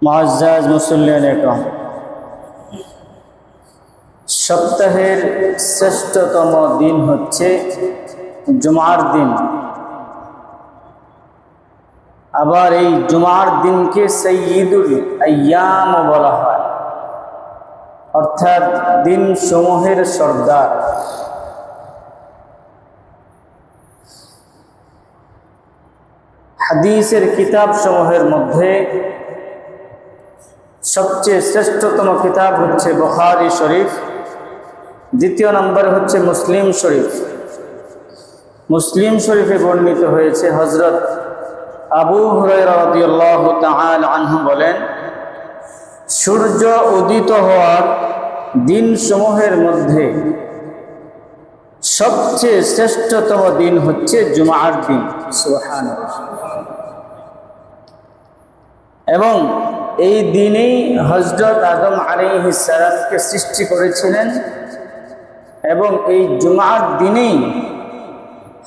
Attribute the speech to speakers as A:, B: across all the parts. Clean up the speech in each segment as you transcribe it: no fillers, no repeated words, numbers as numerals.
A: মুআজ্জাজ মুসল্লিয়ান একরাম, সপ্তাহের শ্রেষ্ঠতম দিন হচ্ছে জুমার দিন। আবার এই জুমার দিনকে সাইয়্যিদুল আইয়াম বলা হয়, অর্থাৎ দিন সমূহের সর্দার। হাদিসের কিতাব সমূহের মধ্যে সবচেয়ে শ্রেষ্ঠতম কিতাব হচ্ছে বুখারী শরীফ, দ্বিতীয় নম্বরে হচ্ছে মুসলিম শরীফ। মুসলিম শরীফে বর্ণিত হয়েছে, হযরত আবু হুরায়রা রাদিয়াল্লাহু তাআলা আনহু বলেন, সূর্য উদিত হওয়ার দিন সমূহের মধ্যে সবচেয়ে শ্রেষ্ঠতম দিন হচ্ছে জুমার দিন। সুবহানাল্লাহ। এবং এই দিনেই হযরত আদম আলাইহিস সালামকে সৃষ্টি করেছিলেন এবং এই জুমার দিনেই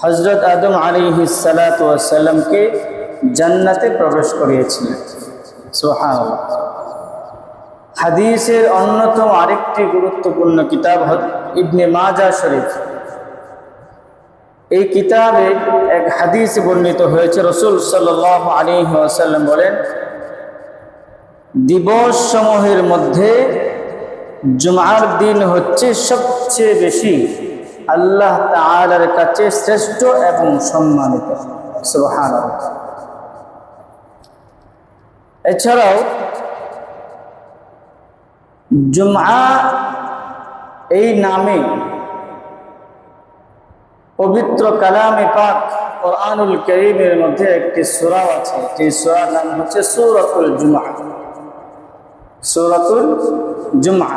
A: হযরত আদম আলাইহিস সালাতু ওয়াস সালামকে জান্নাতে প্রবেশ করিয়েছিলেন। সুবহানাল্লাহ। হাদিসের অন্যতম আরেকটি গুরুত্বপূর্ণ কিতাব ইবনে মাজাহ শরীফ। এই কিতাবে এক হাদিস বর্ণিত হয়েছে, রাসূল সাল্লাল্লাহু আলাইহি ওয়াসাল্লাম বলেন, দিবস সমূহের মধ্যে জুমার দিন হচ্ছে সবচেয়ে বেশি আল্লাহ তাআলার কাছে শ্রেষ্ঠ এবং সম্মানিত। সুবহানাল্লাহ। এছাড়াও জুমআ এই নামে পবিত্র কালামে পাক কোরআনুল কারীমের মধ্যে একটি সূরা আছে, যে সূরার নাম হচ্ছে সূরাতুল জুমআ। সূরাতুল জুমআ।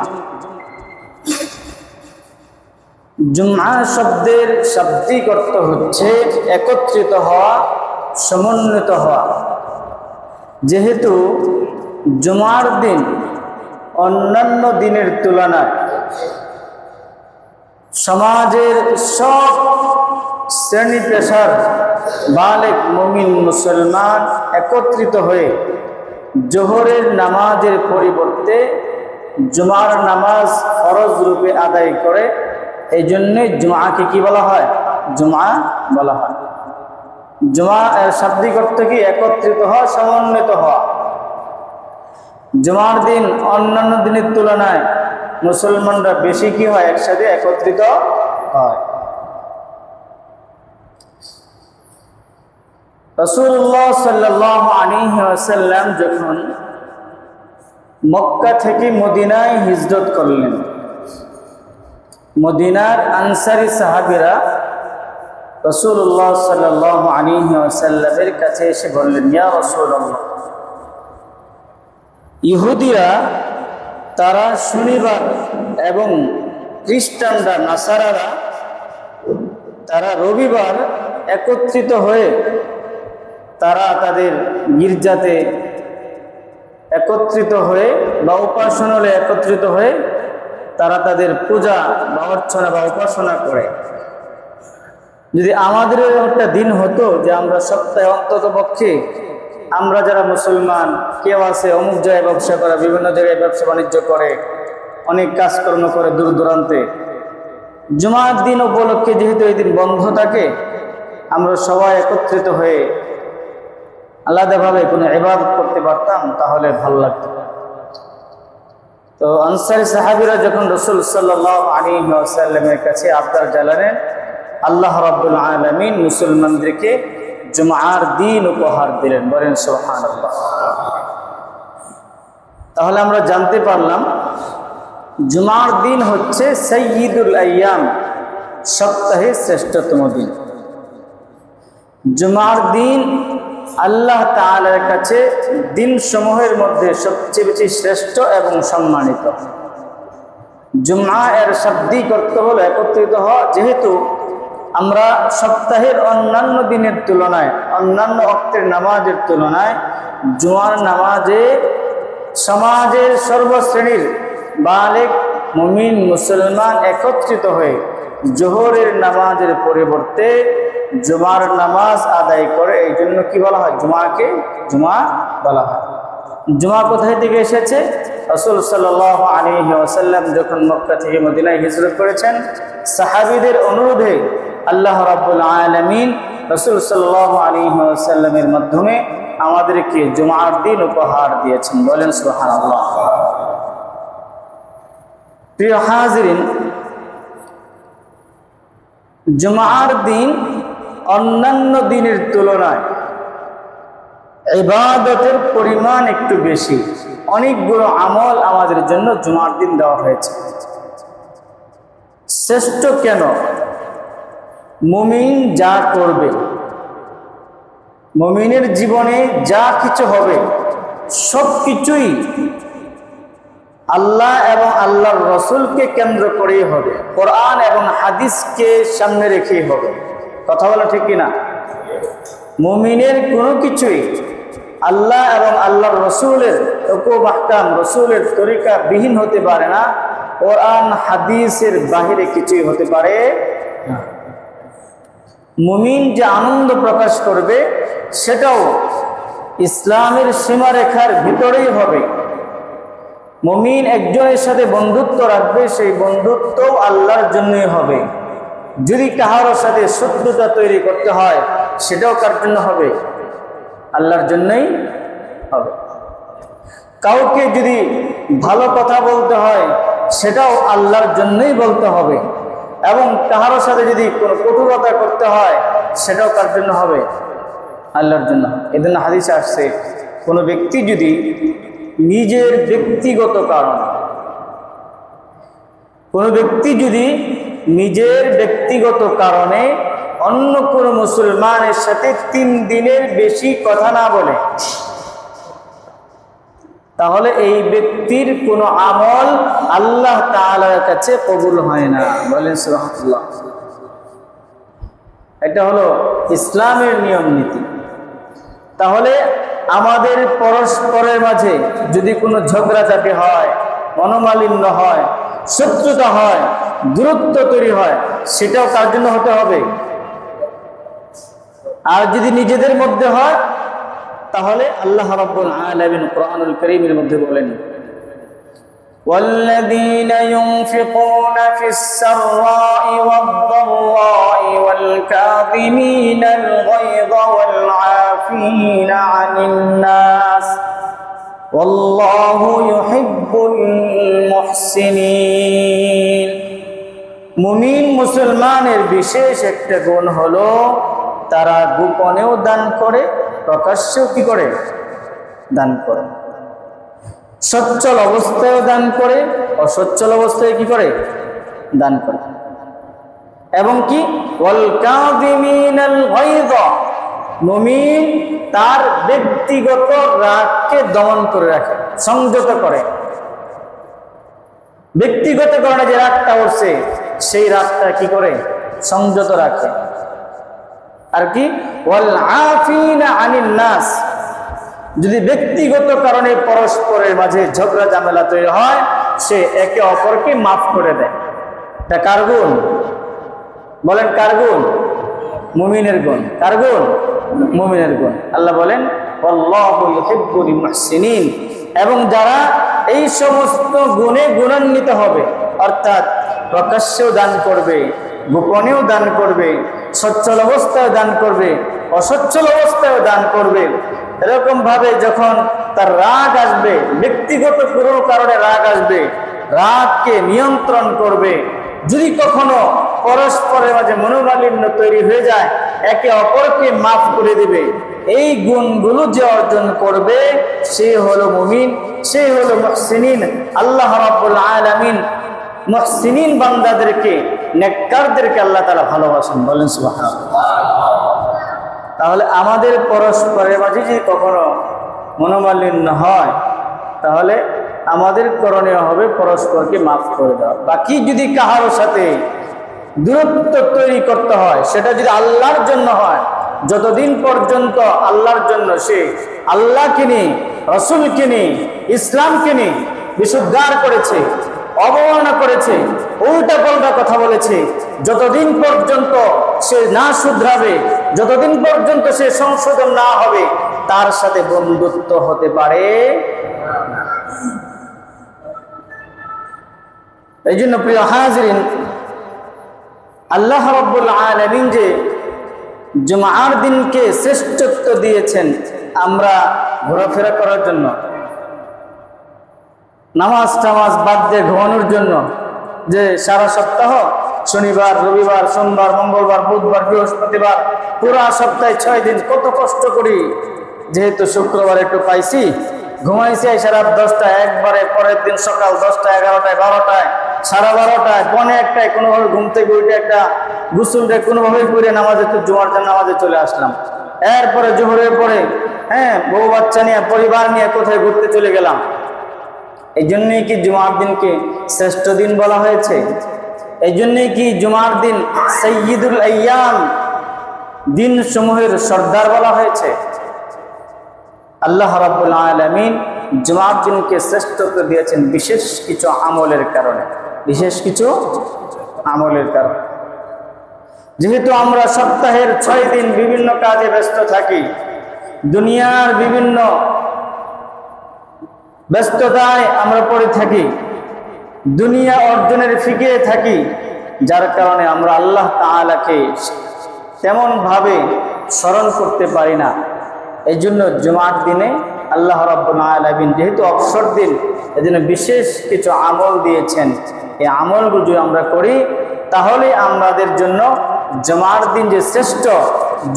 A: জুমআ শব্দের শাব্দিক অর্থ হচ্ছে একত্রিত হওয়া, সমন্বিত হওয়া। যেহেতু জুমার দিন অন্যান্য দিনের তুলনায় সমাজের সব শ্রেণী পেশার বালেগ মুমিন মুসলমান একত্রিত হয়ে জোহরের নামাজের পরিবর্তে জুমার নামাজ ফরজ রূপে আদায় করে, এই জন্যই জুমাকে কি বলা হয়? জুমা বলা হয়। জুমা এর শাব্দিক অর্থ কি? একত্রিত হওয়া, সমন্বিত হওয়া। জুমার দিন অন্যান্য দিনের তুলনায় মুসলমানরা বেশি কি হয়? একসাথে একত্রিত হয়। রাসূলুল্লাহ সাল্লাল্লাহু আলাইহি ওয়াসাল্লাম যখন মক্কা থেকে মদিনায় হিজরত করলেন, মদিনার আনসারী সাহাবীরা রাসূলুল্লাহ সাল্লাল্লাহু আলাইহি ওয়াসাল্লামের কাছে এসে বললেন, ইয়া রাসূলুল্লাহ, ইহুদিরা তারা শনিবার এবং খ্রিস্টানরা, নাসারারা তারা রবিবার একত্রিত হয়ে তারা তাদের গির্জাতে একত্রিত হয়ে বা উপাসনালয়ে একত্রিত হয়ে তারা তাদের পূজা বা অর্চনা বা উপাসনা করে। যদি আমাদেরও একটা দিন হতো যে আমরা সপ্তাহে অন্তত পক্ষে আমরা যারা মুসলমান, কেউ আছে অমুক জায়গায় ব্যবসা করে, বিভিন্ন জায়গায় ব্যবসা বাণিজ্য করে, অনেক কাজকর্ম করে দূর দূরান্তে, জুমার দিন উপলক্ষে যেহেতু এই দিন বন্ধ থাকে, আমরা সবাই একত্রিত হয়ে আলাদাভাবে কোনো ইবাদত করতে পারতাম, তাহলে ভালো লাগতো। তো আনসারী সাহাবীরা যখন রাসূল সাল্লাল্লাহু আলাইহি ওয়াসাল্লামের কাছে আবদার জানালেন, আল্লাহ রাব্বুল আলামিন মুসলমানদেরকে জুমার দিন উপহার দিলেন। বলেন সুবহানাল্লাহ। তাহলে আমরা জানতে পারলাম জুমার দিন হচ্ছে সাইয়্যিদুল আইয়াম, সপ্তাহের শ্রেষ্ঠতম দিন। জুমার দিন আল্লাহ তাআলার কাছে দিন সমূহের মধ্যে সবচেয়ে বেশি শ্রেষ্ঠ এবং সম্মানিত। জুমআ এর শাব্দিক অর্থ হলো একত্রিত হওয়া। যেহেতু আমরা সপ্তাহের অন্যান্য দিনের তুলনায়, অন্যান্য ওয়াক্তের নামাজের তুলনায় জুমার নামাজে সমাজের সর্বশ্রেণীর বালেগ মুমিন মুসলমান একত্রিত হয়ে জোহরের নামাজের পরিবর্তে জুমার নামাজ আদায় করে, এই জন্য কি বলা হয়? জুমাকে জুমা বলা হয়। জুমা কোথায় থেকে এসেছে? রাসূল সাল্লাল্লাহু আলাইহি ওয়াসাল্লাম যখন মক্কা থেকে মদিনায় হিজরত করেছেন, সাহাবীদের অনুরোধে আল্লাহ রাব্বুল আলামিন রাসূল সাল্লাল্লাহু আলাইহি ওয়াসাল্লামের মাধ্যমে আমাদেরকে জুমার দিন উপহার দিয়েছেন। বলেন সুবহানাল্লাহ। প্রিয় হাজিরিন, জুমার দিন অন্যান্য দিনের তুলনায় ইবাদতের পরিমাণ একটু বেশি। অনেকগুলো আমল আমাদের জন্য জুমার দিন দেওয়া হয়েছে। শ্রেষ্ঠ কেন? মুমিন যা করবে, মুমিনের জীবনে যা কিছু হবে, সব কিছুই আল্লাহ এবং আল্লাহর রসুলকে কেন্দ্র করেই হবে, কোরআন এবং হাদিসকে সামনে রেখেই হবে। কথা বলা ঠিক কিনা? মুমিনের কোনো কিছুই আল্লাহ এবং আল্লাহর রসুলের হুকুম আহকাম, রসুলের তরিকা বিহীন হতে পারে না। কোরআন হাদিসের বাহিরে কিছুই হতে পারে না। মুমিন যে আনন্দ প্রকাশ করবে সেটাও ইসলামের সীমারেখার ভিতরেই হবে। মুমিন একজনের সাথে বন্ধুত্ব রাখবে, সেই বন্ধুত্ব আল্লাহর জন্যই হবে। যদি কাহারোর সাথে শত্রুতা তৈরি করতে হয়, সেটাও কার জন্য হবে? আল্লাহর জন্যই হবে। কাউকে যদি ভালো কথা বলতে হয়, সেটাও আল্লাহর জন্যই বলতে হবে। এবং কাহারোর সাথে যদি কোনো কটুকতা করতে হয়, সেটাও কার জন্য হবে? আল্লাহর জন্য। এজন্য হাদিসে আসছে, কোনো ব্যক্তি যদি নিজের ব্যক্তিগত কারণ, কোনো ব্যক্তি যদি নিজের ব্যক্তিগত কারণে অন্য কোনো মুসলমানের সাথে 3 দিনের বেশি কথা না বলে, তাহলে এই ব্যক্তির কোনো আমল আল্লাহ তাআলার কাছে কবুল হয় না। বলেন সুবহানাল্লাহ। এটা হলো ইসলামের নিয়ম নীতি। তাহলে আমাদের পরস্পরের মাঝে যদি কোনো ঝগড়াঝাটি হয়, মনোমালিন্য হয়, শত্রুতা হয়, দূরত্ব তৈরি হয়, সেটাও কার জন্য হতে হবে? আর যদি নিজেদের মধ্যে হয়, তাহলে আল্লাহ রাব্বুল আলামিন কোরআনুল কারীমের মধ্যে বলেন, والذين ينفقون في السراء والضراء والكاظمين الغيظ والعافين عن الناس والله يحب المحسنين। মুমিন মুসলমানের বিশেষ একটা গুণ হলো তারা গোপনেও দান করে, প্রকাশ্যেও কি করে? দান করে। সচ্ছল অবস্থায়ও দান করে, অসচ্ছল অবস্থায় কি করে? দান করে। এবং কি? ওয়াল কাযিমিনাল গায়য, মুমিন তার ব্যক্তিগত রাগকে দমন করে রাখে, সংযত করে। ব্যক্তিগত কারণে যে রাগটা উঠছে, সেই রাগটা কি করে? সংযত রাখে। আর কি? ওয়াল আফিনা আনিন নাস, যদি ব্যক্তিগত কারণে পরস্পরের মাঝে ঝগড়া ঝামেলা তৈরি হয়, সে একে অপরকে মাফ করে দেয়। এটা কার গুণ? বলেন কার গুণ? মুমিনের গুণ। কার গুণ? মুমিনের গুণ। আল্লাহ বলেন আল্লাহু ইউহিব্বুল মুহসিনিন, এবং যারা এই সমস্ত গুণে গুণান্বিত হবে, অর্থাৎ প্রকাশ্যেও দান করবে, গোপনেও দান করবে, সচ্ছল অবস্থায় দান করবে, অসচ্ছল অবস্থায় দান করবে, এরকম ভাবে যখন তার রাগ আসবে, ব্যক্তিগত কোনো কারণে রাগ আসবে, রাগকে নিয়ন্ত্রণ করবে। যদি কখনো পরস্পরের মাঝে মনোমালিন্য তৈরি হয়ে যায়, একে অপরকে মাফ করে দিবে। এই গুণগুলো যে অর্জন করবে, সে হলো মুমিন, সে হলো মুহসিনিন। আল্লাহ রাব্বুল আলামিন মুহসিনিন বান্দাদেরকে, নেককারদেরকে আল্লাহ তাআলা ভালোবাসেন। বলেন সুবহানাল্লাহ। তাহলে আমাদের পরস্পরের মাঝে যদি কখনো মনোমালিন্য হয়, তাহলে আমাদের করণীয় হবে পরস্পরকে মাফ করে দেওয়া। বাকি যদি কাহার সাথে দূরত্ব তৈরি করতে হয়, সেটা যদি আল্লাহর জন্য হয়, যতদিন পর্যন্ত আল্লাহর জন্য সে আল্লাহকে নিয়ে, রসুলকে নিয়ে, ইসলামকে নিয়ে বিশুদ্ধার করেছে, অবমাননা করেছে, উল্টা পাল্টা কথা বলেছে, যতদিন পর্যন্ত সে না শুধরাবে, যতদিন পর্যন্ত সে সংশোধন না হবে, তার সাথে বন্ধুত্ব হতে পারে। এই জন্য প্রিয় হাজিরিন, আল্লাহ রাব্বুল আলামিন যে জুমার দিনকে শ্রেষ্ঠত্ব দিয়েছেন আমরা ঘোরাফেরা করার জন্য, নামাজ টামাজ বাদ দিয়ে ঘুমানোর জন্য, যে সারা সপ্তাহ শনিবার, রবিবার, সোমবার, মঙ্গলবার, বুধবার, বৃহস্পতিবার পুরা সপ্তাহে 6 দিন কত কষ্ট করি, যেহেতু শুক্রবার একটু পাইছি, ঘুমাইছি রাত 10টায়, একবারে পরের দিন সকাল 10টা, 11টায়, 12টায়, 12:30টায়, 1:45টায় কোনোভাবে ঘুম থেকে উঠে একটা গোসলটা কোনোভাবেই করে জুমার জন্য নামাজে চলে আসলাম। এরপরে জোহরের পরে বউ বাচ্চা নিয়ে, পরিবার নিয়ে কোথায় ঘুরতে চলে গেলাম। এই জন্যই কি জুমার দিনকে শ্রেষ্ঠ দিন বলা হয়েছে? এই জন্যই কি জুমার দিন সাইয়্যিদুল আইয়াম, দিন সমূহের সর্দার বলা হয়েছে? আল্লাহ রাব্বুল আলামিন জুমার দিনকে শ্রেষ্ঠত্ব দিয়েছেন বিশেষ কিছু আমলের কারণে, বিশেষ কিছু আমলের কারণে। যেহেতু আমরা সপ্তাহের 6 দিন বিভিন্ন কাজে ব্যস্ত থাকি, দুনিয়ার বিভিন্ন ব্যস্ততায় আমরা পড়ে থাকি, দুনিয়া অর্জনের ফিকিরে থাকি, যার কারণে আমরা আল্লাহ তাআলাকে তেমন ভাবে স্মরণ করতে পারি না। এই জন্য জুমার দিনে আল্লাহ রাব্বুল আলামিন যেহেতু অবসর দিন, এজন্য বিশেষ কিছু আমল দিয়েছেন। এই আমলগুলো যদি আমরা করি তাহলে আমাদের জন্য জুমার দিন যে শ্রেষ্ঠ,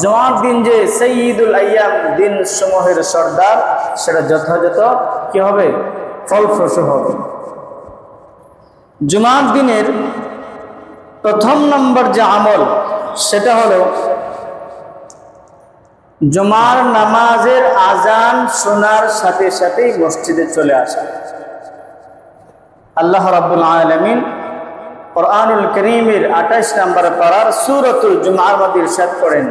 A: জুমার দিন যে সাইয়্যিদুল আইয়াম, দিন সমূহের সর্দার, সেটা যথাযথ কি হবে? ফলপ্রসূ হবে। জুমার দিনের প্রথম নম্বর যে আমল সেটা হলো জুমার নামাজের আজান শোনার সাথে সাথেই মসজিদে চলে আসা। আল্লাহ রাব্বুল আলামিন কুরআনুল কারীমের 28 নম্বর পারার সূরাতুল জুমার মধ্যে ইরশাদ করেন,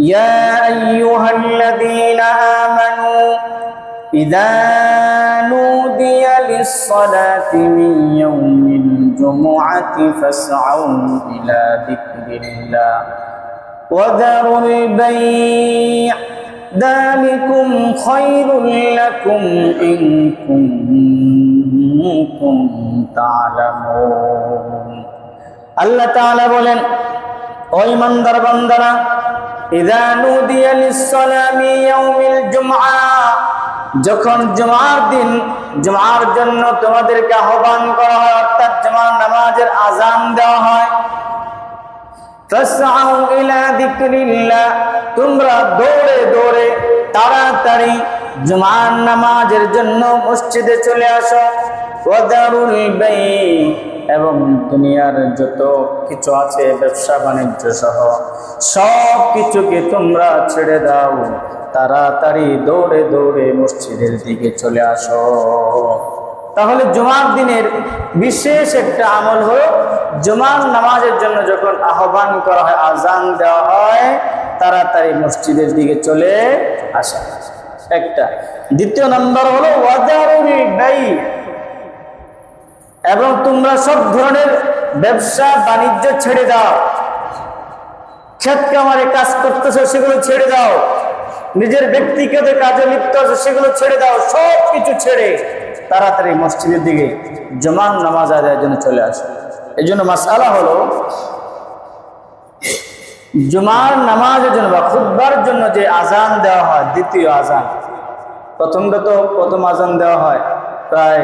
A: ইয়া আইয়ুহাল্লাযীনা আমানু ইযা নুদিয়া লিস-সালাতি মিন ইয়াউমিল জুমআতি ফাসআউ ইলা যিকরিল্লাহ وذروا البيع ذلكم خير لكم إن كنتم تعلمون। আল্লাহ তাআলা বলেন, ও ঈমানদার বান্দারা, ইযা নুদিয়া লিস-সালামি ইয়াউমিল জুমআ, যখন জুমার দিন, জুমার জন্য তোমাদেরকে আহ্বান করা হয়, অর্থাৎ জুমার নামাজের আজান দেওয়া হয়, ফাসআউ ইলা যিকরিল্লাহ, তোমরা দৌড়ে দৌড়ে তাড়াতাড়ি জুমার নামাজের জন্য মসজিদে চলে আসো। ওয়াদারুল বাই, এবং দুনিয়ার যত কিছু আছে ব্যবসা বাণিজ্য সহ সব কিছুকে তোমরা ছেড়ে দাও, তাড়াতাড়ি দৌড়ে দৌড়ে মসজিদের দিকে চলে আসো। তাহলে জুমার দিনের বিশেষ একটা আমল হলো জুমার নামাজের জন্য যখন আহ্বান করা হয়, আজান দেওয়া হয়, তাড়াতাড়ি মসজিদের দিকে চলে আসা একটা। দ্বিতীয় নম্বর হলো ওয়াদারুল বাই, এবং তোমরা সব ধরনের ব্যবসা বাণিজ্য ছেড়ে দাও। ক্ষেত কামারে কাজ করতেছো সেগুলো ছেড়ে দাও, নিজের ব্যক্তিগত কাজে লিপ্ত আছো সেগুলো ছেড়ে দাও, সব কিছু ছেড়ে তাড়াতাড়ি মসজিদের দিকে জুমার নামাজ আদায়ের জন্য চলে আসে। এই জন্য মাসআলা হলো জুমার নামাজের জন্য বা খুতবার জন্য যে আজান দেওয়া হয়, দ্বিতীয় আজান, প্রথম আজান দেওয়া হয় প্রায়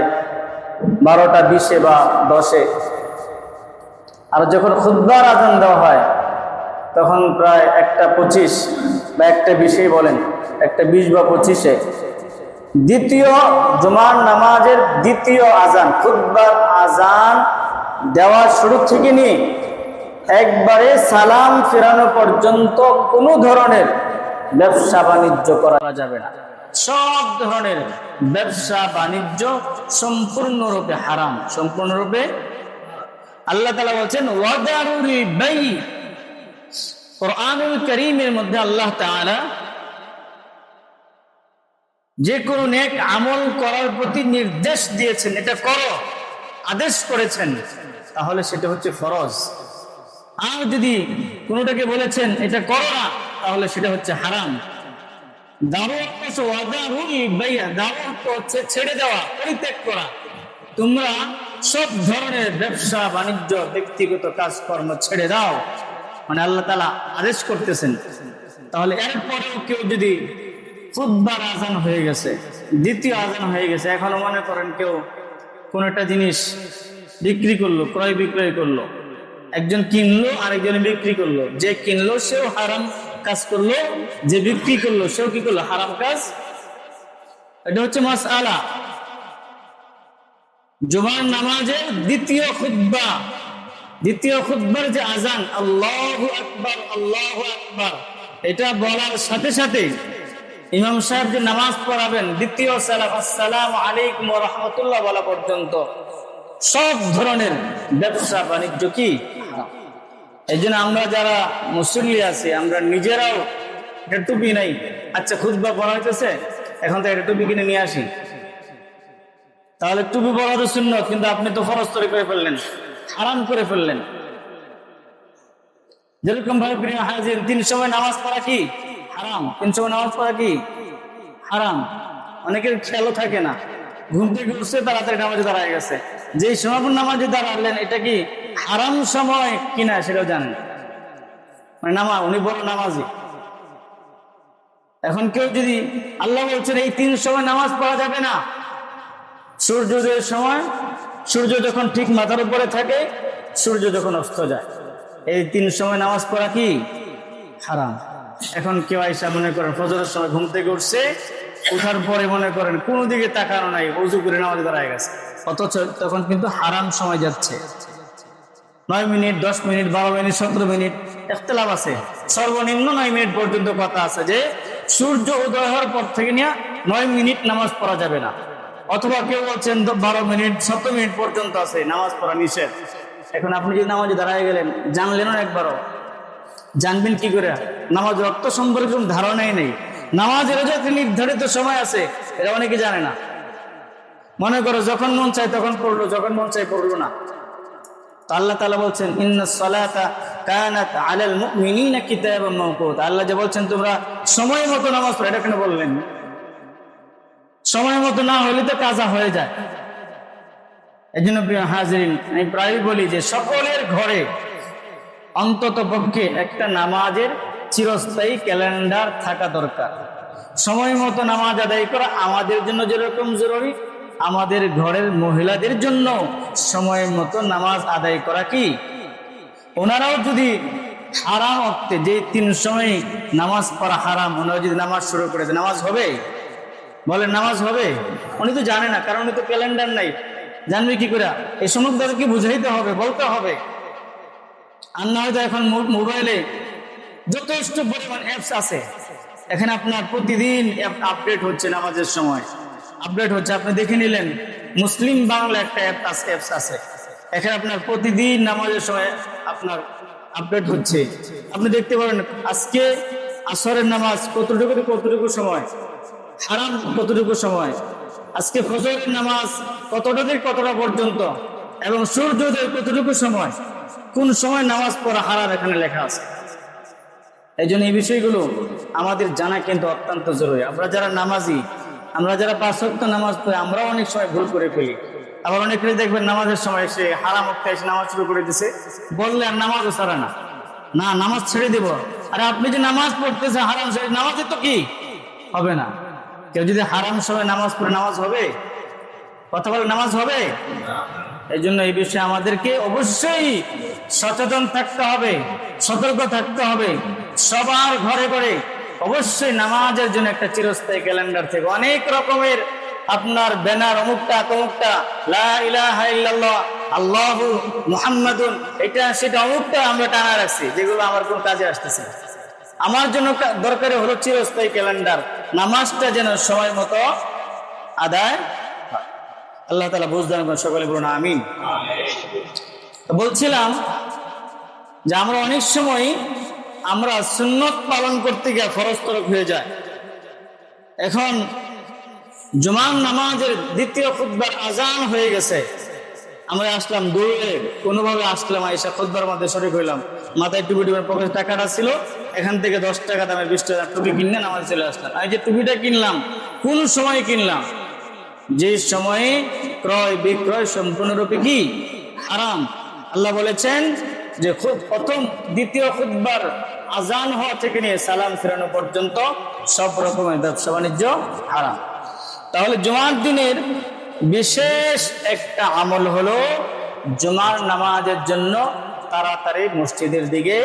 A: 12টা 20 বা 10, আর যখন খুতবার আজান দেওয়া হয় তখন প্রায় 1টা 25 বা 1টা 20 বলেন, 1টা 20 বা 25। দ্বিতীয় জুমার নামাজের দ্বিতীয় আজান, খুতবার আজান দেওয়া শুরু থেকে নিয়ে একবারে সালাম ফেরানো পর্যন্ত কোনো ধরনের ব্যবসা বাণিজ্য করা যাবে না। সব ধরনের ব্যবসা বাণিজ্য সম্পূর্ণরূপে হারাম, সম্পূর্ণরূপে। আল্লাহ তাআলা বলছেন ওয়াদারুল বাই। কুরআনুল কারীমের মধ্যে আল্লাহ তাআলা যে কোনো নেক আমল করার প্রতি নির্দেশ দিয়েছেন, এটা করো, আদেশ করেছেন, তাহলে সেটা হচ্ছে ফরজ। আর যদি কোনোটাকে বলেছেন এটা করো না, তাহলে সেটা হচ্ছে হারাম। দাওয়াত হচ্ছে ওয়াদারুল বাইয়া, দাওয়াত হচ্ছে ছেড়ে দেওয়া, পরিত্যাগ করা। তোমরা সব ধরনের ব্যবসা বাণিজ্য ব্যক্তিগত কাজকর্ম ছেড়ে দাও, মানে আল্লাহ তাআলা আদেশ করতেছেন। তাহলে এরপরেও কেউ যদি খুতবার আজান হয়ে গেছে, দ্বিতীয় আজান হয়ে গেছে, এখনো মনে করেন কেউ কোন একটা জিনিস বিক্রি করলো, ক্রয় বিক্রয় করলো, একজন কিনলো আরেকজন বিক্রি করলো, যে কিনলো সেও হারাম কাজ করলো, যে বিক্রি করলো সেও কি করলো, হারাম কাজ। এটা হচ্ছে মাসআলা। জুমার নামাজের দ্বিতীয় খুতবা, দ্বিতীয় খুতবার যে আজান আল্লাহু আকবার আল্লাহু আকবার, এটা বলার সাথে সাথে ইমাম সাহেব যে নামাজ পড়াবেন দ্বিতীয় সালাম আসসালামু আলাইকুম ওয়া রাহমাতুল্লাহ বলা পর্যন্ত সব ধরনের ব্যবসা বাণিজ্য কি হারাম। এই জন্য আমরা যারা মুসল্লি আছি আমরা নিজেরাও এটা টুপি নাই, আচ্ছা খুতবা পড়া হইতেছে এখন তো এটা টুপি কিনে নিয়ে আসি, তাহলে টুপি পড়া তো সুন্নত, কিন্তু আপনি তো ফরজ করে ফেললেন, হারাম করে ফেললেন। যেরকম ভাবে প্রিয় হাজির, 3 সময় নামাজ পড়া কি হারাম, 3 সময় নামাজ পড়া কি হারাম। অনেকের খেয়ালও থাকে না, ঘুম থেকে উঠছে তাড়াতাড়ি নামাজে দাঁড়ায় গেছে, যে সময় নামাজে দাঁড়ালেন এটা কি হারাম সময় কিনা সেটাও জানেন, মানে উনি বড় নামাজি। এখন কেউ যদি, আল্লাহ বলছেন এই 3 সময় নামাজ পড়া যাবে না, সূর্যোদয়ের সময়, সূর্য যখন ঠিক মাথার উপরে থাকে, সূর্য যখন অস্ত যায়, এই 3 সময় নামাজ পড়া কি হারাম। এখন কেউ আইসা মনে করেন ফজরের সময় ঘুম থেকে উঠছে, উঠার পরে মনে করেন কোনো দিকে তাকানো নাই, ওযু করে নামাজে দাঁড়ায় গেছে, অথচ তখন কিন্তু হারাম সময় যাচ্ছে। 9 মিনিট 10 মিনিট 12 মিনিট 17 মিনিট ইখতিলাফ আছে, সর্বনিম্ন 9 মিনিট পর্যন্ত কথা আছে যে সূর্য উদয় হওয়ার পর থেকে নিয়ে 9 মিনিট নামাজ পড়া যাবে না, অথবা কেউ বলছেন 12 মিনিট 17 মিনিট পর্যন্ত আছে নামাজ পড়া নিষেধ। এখন আপনি যদি নামাজে দাঁড়ায় গেলেন, জানলেন না একবারও, জানবেন কি করে? নামাজ রক্ত সম্পর্কে কোনো ধারণাই নেই, নামাজের যে নির্ধারিত সময় আছে এটা অনেকে জানে না, মনে করো যখন মন চায় তখন পড়লো, যখন মন চায় পড়লো না। তো আল্লাহ তাআলা বলছেন ইন্নাস সালাতা কানাত আলাল মুমিনিনা কিতাবাম মাওকুতা, আল্লাহ যে বলছেন তোমরা সময় মতো নামাজ পড়ো, এটা কেন বললেন? সময় মতো না হলে তো কাজা হয়ে যায়। এই জন্য প্রিয় হাজিরিন, আমি প্রায় বলি যে সকলের ঘরে অন্তত পক্ষে একটা নামাজের চিরস্থায়ী ক্যালেন্ডার থাকা দরকার। সময় মতো নামাজ আদায় করা আমাদের জন্য যেরকম জরুরি, আমাদের ঘরের মহিলাদের জন্য সময় মতো নামাজ আদায় করা কি, ওনারাও যদি হারাম অর্থে যে 3 সময় নামাজ পড়া হারাম, ওনারা যদি নামাজ শুরু করে দেয় নামাজ হবে? বলেন নামাজ হবে? উনি তো জানে না, কারণ উনি তো ক্যালেন্ডার নাই, জানবে কি করে? এই সমস্ত তাদেরকে বুঝাইতে হবে, বলতে হবে। আর না হয়তো এখন মোবাইলে যথেষ্ট পরিমাণ অ্যাপস আছে, এখানে আপনার প্রতিদিন আপডেট হচ্ছে, নামাজের সময় আপডেট হচ্ছে, আপনি দেখে নিলেন মুসলিম বাংলা একটা অ্যাপস আছে, এখানে আপনার প্রতিদিন নামাজের সময় আপনার আপডেট হচ্ছে, আপনি দেখতে পারেন আজকে আসরের নামাজ কতটুকু সময়, হারাম কতটুকু সময়, আজকে ফজরের নামাজ কতটা থেকে কতটা পর্যন্ত, এবং সূর্যোদয় কতটুকু সময়, কোন সময় নামাজ পড়া হারাম এখানে লেখা আছে। এই জন্য এই বিষয়গুলো আমাদের জানা কিন্তু অত্যন্ত জরুরি। আমরা যারা নামাজি, আমরা যারা 5 ওয়াক্ত নামাজ পড়ি, আমরাও অনেক সময় ভুল করে ফেলি। আবার অনেকেই দেখবেন নামাজের সময় এসে হারাম অক্তে এসে নামাজ শুরু করে দিছে, বললে আর নামাজও ছাড়ে না, না নামাজ ছেড়ে দিব। আরে আপনি যে নামাজ পড়তেছে হারাম সময়, নামাজে তো কি হবে না? কেউ যদি হারাম সময় নামাজ পড়ে নামাজ হবে? কথা বলে নামাজ হবে? এই জন্য এই বিষয়ে আমাদেরকে অবশ্যই সচেতন থাকতে হবে, সতর্ক থাকতে হবে। সবার ঘরে ঘরে অবশ্যই নামাজের জন্য একটা চিরস্থায়ী ক্যালেন্ডার থেকে অনেক রকমের আপনার ব্যানার, অমুকটা তমুকটা, লা ইলাহা ইল্লাল্লাহ, আল্লাহু মুহাম্মাদুন, এটা সেটা অমুকটা আমরা টানা রাখছি, যেগুলো আমার কোন কাজে আসতেছে। আমার জন্য দরকারি হলো চিরস্থায়ী ক্যালেন্ডার, নামাজটা যেন সময় মতো আদায়। আল্লাহ তাআলা বুঝদান করেন, সকলে বলুন আমিন। বলছিলাম যে আমরা অনেক সময় আমরা সুন্নত পালন করতে গিয়ে ফরজ তরক হয়ে যায়। এখন জুমার নামাজের দ্বিতীয় খুতবার আজান হয়ে গেছে, আমরা আসলাম দৌড়ে, কোনোভাবে আসলাম, আইসা খুতবার মধ্যে শরীক হইলাম, মাথায় টুপি টুপির পকেটে টাকাটা ছিল, এখান থেকে 10 টাকা দামের 20 টাকা টুপি কিনলেন, আমার চলে আসলাম। আমি যে টুপিটা কিনলাম কোন সময় কিনলাম? যে সময়ে ক্রয় বিক্রয় সম্পূর্ণরূপে কি হারাম। আল্লাহ বলেছেন যে প্রথম দ্বিতীয় খুতবার আজান হওয়া থেকে নিয়ে সালাম ফেরানো পর্যন্ত সব রকমের ব্যবসা বাণিজ্য হারাম। তাহলে জুমার দিনের বিশেষ একটা আমল হলো জুমার নামাজের জন্য তাড়াতাড়ি মসজিদের দিকে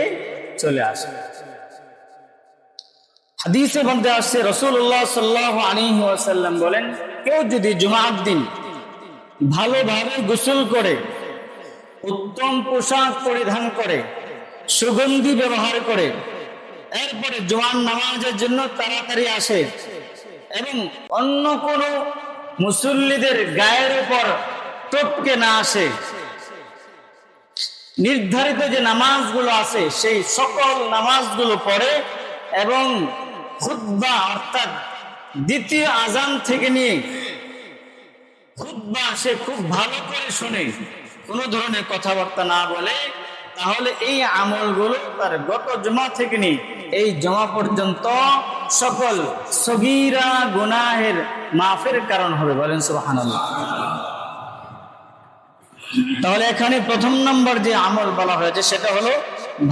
A: চলে আসে। হাদিসের মধ্যে আসছে রাসূলুল্লাহ সাল্লাল্লাহু আলাইহি ওয়াসাল্লাম বলেন, কেউ যদি জুমার দিন ভালোভাবে গোসল করে, উত্তম পোশাক পরিধান করে, সুগন্ধি ব্যবহার করে, এরপরে জুমার নামাজের জন্য তাড়াতাড়ি আসে এবং অন্য কোনো মুসল্লিদের গায়ের উপর টপকে না আসে, নির্ধারিত যে নামাজগুলো আছে সেই সকল নামাজগুলো পড়ে এবং খুতবা অর্থাৎ দ্বিতীয় আজান থেকে নিয়ে খুতবা সে খুব ভালো করে শুনে, কোনো ধরনের কথাবার্তা না বলে, তাহলে এই আমলগুলো তার গত জমা থেকে নিয়ে এই জমা পর্যন্ত সকল সগীরা গুনাহের মাফের কারণ হবে। বলেন সুবহানাল্লাহ। তাহলে এখানে প্রথম নম্বর যে আমল বলা হয়েছে সেটা হলো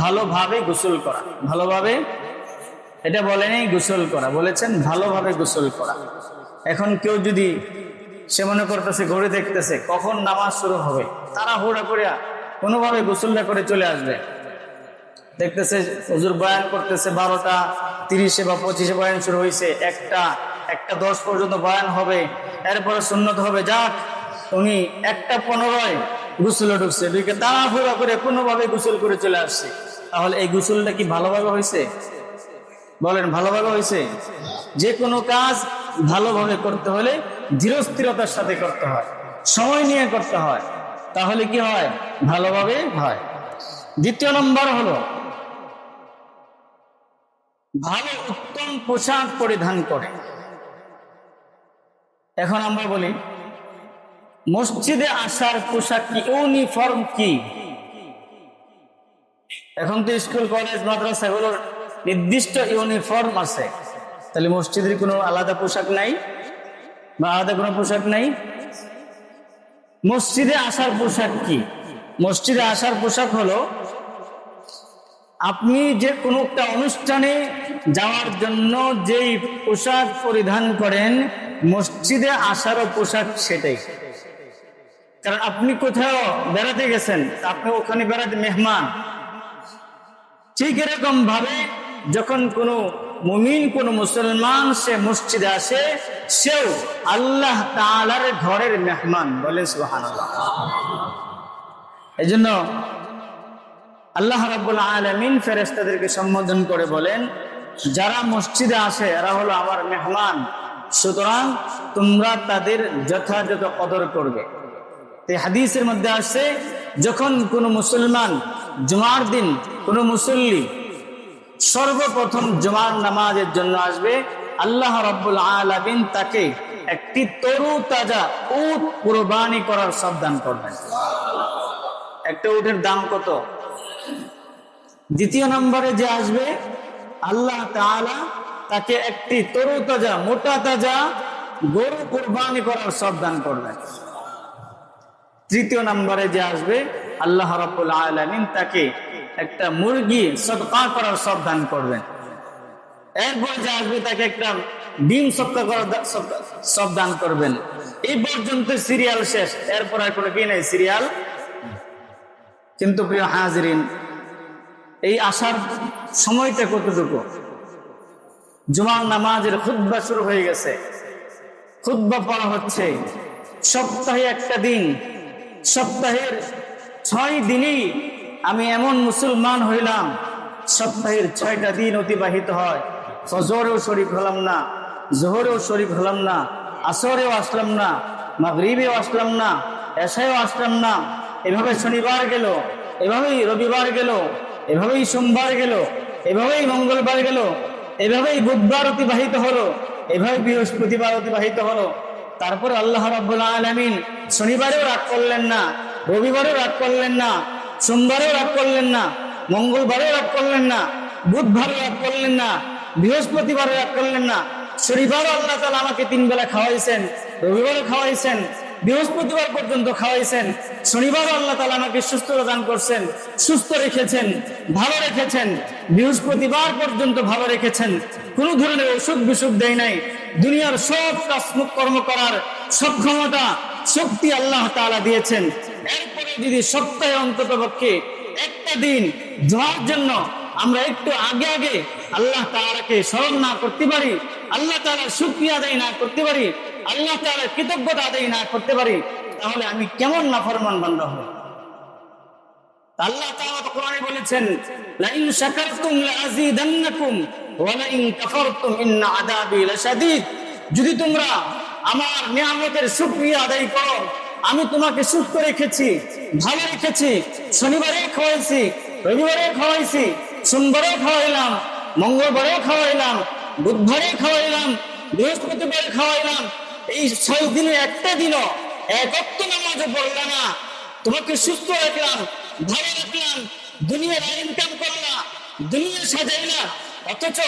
A: ভালোভাবে গোসল করা। ভালোভাবে, এটা বলেনি গোসল করা, বলেছেন ভালোভাবে গোসল করা। এখন কেউ যদি সে মনে করতেছে, ঘড়ি দেখতেছে কখন নামাজ শুরু হবে, তাড়াহুড়া করে কোনোভাবে গোসলটা করে চলে আসবে, দেখতেছে হুজুর বয়ান করতেছে 12টা 30 বা 25 বয়ান শুরু হয়েছে, 1টা 10 পর্যন্ত বয়ান হবে, এরপরে সুন্নত হবে, যাক উনি 1টা 15 গোসলে ঢুকছে, ঢুকে তাড়াহুড়া করে কোনোভাবে গোসল করে চলে আসছে। তাহলে এই গোসলটা কি ভালোভাবে হয়েছে? বলেন ভালোভাবে হয়েছে? যে কোনো কাজ ভালোভাবে করতে হলে ধীরস্থিরতার সাথে করতে হয়, সময় নিয়ে করতে হয়, তাহলে কি হয়? ভালোভাবে হয়। দ্বিতীয় নম্বর হলো ভালো উত্তম পোশাক পরিধান করে। এখন আমরা বলি মসজিদে আসার পোশাক কি, ইউনিফর্ম কি? এখন তো স্কুল কলেজ মাদ্রাসাগুলোর নির্দিষ্ট ইউনিফর্ম আছে, তাহলে মসজিদের কোনো আলাদা পোশাক নাই বা আলাদা কোনো পোশাক নাই? মসজিদে আসার পোশাক কি? মসজিদে আসার পোশাক হলো আপনি যে কোনো একটা অনুষ্ঠানে যাওয়ার জন্য যেই পোশাক পরিধান করেন, মসজিদে আসারও পোশাক সেটাই। কারণ আপনি কোথাও বেড়াতে গেছেন, আপনি ওখানে বেড়াতে মেহমান, ঠিক এরকম ভাবে যখন কোনো মুমিন, কোনো মুসলমান সে মসজিদে আসে, সেও আল্লাহ তাআলার ঘরের মেহমান। বলেন সুবহানাল্লাহ। এজন্য আল্লাহ রাব্বুল আলামিন ফেরেশতাদেরকে সম্বোধন করে বলেন, যারা মসজিদে আসে এরা হলো আমার মেহমান, সুতরাং তোমরা তাদের যথাযথ কদর করবে। এই হাদিসের মধ্যে আসছে, যখন কোনো মুসলমান জুমার দিন কোনো মুসল্লি সর্বপ্রথম জুমার নামাজের জন্য আসবে, আল্লাহ রাব্বুল আলামিন তাকে একটি তরু তাজা উট কুরবানি করার সাবধান করবেন। একটা উটের দাম কত? দ্বিতীয় নম্বরে যে আসবে, আল্লাহ তাআলা তাকে একটি তরু তাজা মোটা তাজা গরু কুরবানি করার সাবধান করবেন। তৃতীয় নম্বরে যে আসবে, আল্লাহ রাব্বুল আলামিন তাকে একটা মুরগি সদকা করার সাবধান করবেন। এরপর যে আসবে, তাকে একটা ডিম সদকা করার সাবধান করবেন। এই পর্যন্ত সিরিয়াল শেষ, এরপর আর কোনো কি নাই, সিরিয়াল। কিন্তু প্রিয় হাজিরিন, এই আসার সময়টা কতটুকু? জুমার নামাজের খুতবা শুরু হয়ে গেছে, খুতবা পড়া হচ্ছে। সপ্তাহে একটা দিন, সপ্তাহের 6 দিনই আমি এমন মুসলমান হইলাম, সপ্তাহের 6টা দিন অতিবাহিত হয়, ফজরেও শরীক হলাম না, জোহরেও শরীক হলাম না, আসরেও আসলাম না, মাগরিবেও আসলাম না, এশায়ও আসলাম না। এভাবে শনিবার গেল, এভাবেই রবিবার গেল, এভাবেই সোমবার গেল, এভাবেই মঙ্গলবার গেল, এভাবেই বুধবার অতিবাহিত হলো, এভাবে বৃহস্পতিবার অতিবাহিত হলো। তারপর আল্লাহ রাব্বুল আলামিন শনিবারেও রাগ করলেন না, রবিবারেও রাগ করলেন না, সোমবারেও রাগ করলেন না, মঙ্গলবারেও রাগ করলেন না, বুধবারও রাগ করলেন না, বৃহস্পতিবারও রাগ করলেন না। শনিবারও আল্লাহ তাআলা আমাকে 3 বেলা খাওয়াইছেন, রবিবারও খাওয়াইছেন, বৃহস্পতিবার পর্যন্ত খাওয়াইছেন, শনিবারও আল্লাহ তাআলা আমাকে সুস্থতা দান করছেন, সুস্থ রেখেছেন, ভালো রেখেছেন, বৃহস্পতিবার পর্যন্ত ভালো রেখেছেন, কোনো ধরনের অসুখ বিসুখ দেয় নাই। দুনিয়ার সব কাজ কর্ম করার সক্ষমতা শক্তি আল্লাহ তাআলা দিয়েছেন। এরপরে যদি সপ্তাহে অন্তত পক্ষে একটা দিন যাওয়ার জন্য আমরা একটু আগে আগে আল্লাহ তাআলাকে স্মরণ না করতে পারি, আল্লাহ তাআলার শুকরিয়া আদায় না করতে পারি, আল্লাহ তাআলার কৃতজ্ঞতা আদায় না করতে পারি, তাহলে আমি কেমন নাফরমান বান্দা হব? আল্লাহ তাআলা তো কোরআনে বলেছেন, লা ইন শাকারতুম লাযীদান্নাকুম ওয়া লা ইন কাফারতুম ইন্না আযাবি লাশাদীদ। যদি তোমরা আমার নিয়ামতের শুকরিয়া আদায় করো, আমি তোমাকে সুস্থ রেখেছি, ভালো রেখেছি, শনিবারে খাওয়াইছি, রবিবারে খাওয়াইছি, সোমবারে খাওয়াইলাম, মঙ্গলবারে খাওয়াইলাম, বুধবারে খাওয়াইলাম, বৃহস্পতিবারে খাওয়াইলাম, এই 6 দিনে একটা দিনও এক ওয়াক্ত নামাজও পড়লা না, তোমাকে সুস্থ রাখলাম, ভালো রাখলাম, দুনিয়ার ইনকাম করলাম, দুনিয়া সাজাইলা, অথচ